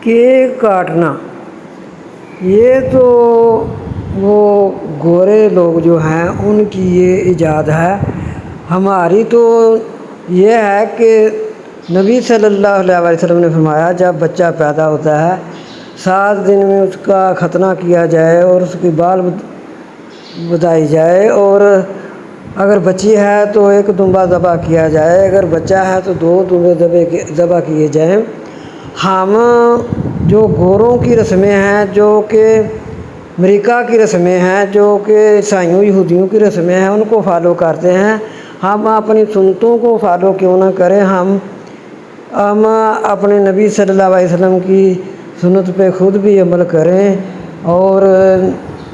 Cake کاٹنا یہ تو وہ گورے لوگ جو ہیں ان کی یہ ایجاد ہے۔ ہماری تو یہ ہے کہ نبی صلی اللہ علیہ وسلم نے فرمایا جب بچہ پیدا ہوتا ہے 7 دن میں اس کا ختنہ کیا جائے اور اس کی بال بدائی جائے، اور اگر بچی ہے تو 1 دمبا ذبح کیا جائے، اگر بچہ ہے تو 2 دمبے ذبح کیے جائیں۔ ہم جو گوروں کی رسمیں ہیں، جو کہ امریکہ کی رسمیں ہیں، جو کہ عیسائیوں یہودیوں کی رسمیں ہیں، ان کو فالو کرتے ہیں۔ ہم اپنی سنتوں کو فالو کیوں نہ کریں؟ ہم اپنے نبی صلی اللہ علیہ وسلم کی سنت پہ خود بھی عمل کریں اور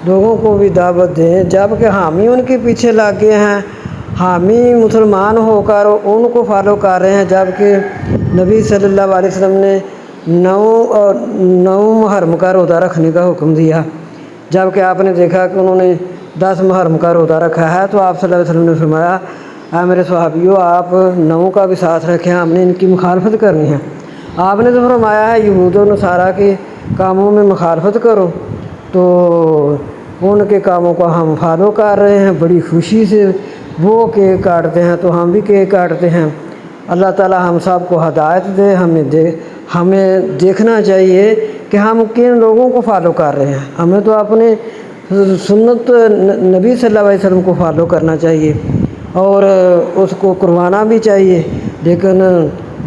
لوگوں کو بھی دعوت دیں، جبکہ ہم ہی ان کے پیچھے لگ گئے ہیں۔ ہم ہی مسلمان ہو کر ان کو فالو کر رہے ہیں، جبکہ نبی صلی اللہ علیہ وسلم نے 9 محرم کا روزہ رکھنے کا حکم دیا، جبکہ آپ نے دیکھا کہ انہوں نے 10 محرم کا روزہ رکھا ہے۔ تو آپ صلی اللہ علیہ وسلم نے فرمایا اے میرے صحابیوں، آپ 9 کا بھی ساتھ رکھیں، ہم نے ان کی مخالفت کرنی ہے۔ آپ نے تو فرمایا ہے یہود و نصارہ کے کاموں میں مخالفت کرو، تو ان کے کاموں کو ہم فالو کر رہے ہیں بڑی خوشی سے۔ وہ کیک کاٹتے ہیں تو ہم بھی کیک کاٹتے ہیں۔ اللہ تعالی ہم سب کو ہدایت دے۔ ہمیں دیکھنا چاہیے کہ ہم کن لوگوں کو فالو کر رہے ہیں۔ ہمیں تو اپنے سنت نبی صلی اللہ علیہ وسلم کو فالو کرنا چاہیے اور اس کو کروانا بھی چاہیے، لیکن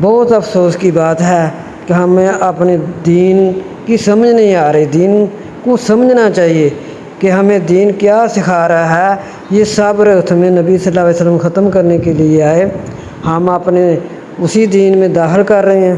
بہت افسوس کی بات ہے کہ ہمیں اپنے دین کی سمجھ نہیں آ رہی۔ دین کو سمجھنا چاہیے کہ ہمیں دین کیا سکھا رہا ہے۔ یہ صبر ہمیں نبی صلی اللہ علیہ وسلم ختم کرنے کے لیے آئے، ہم اپنے اسی دین میں داخل کر رہے ہیں۔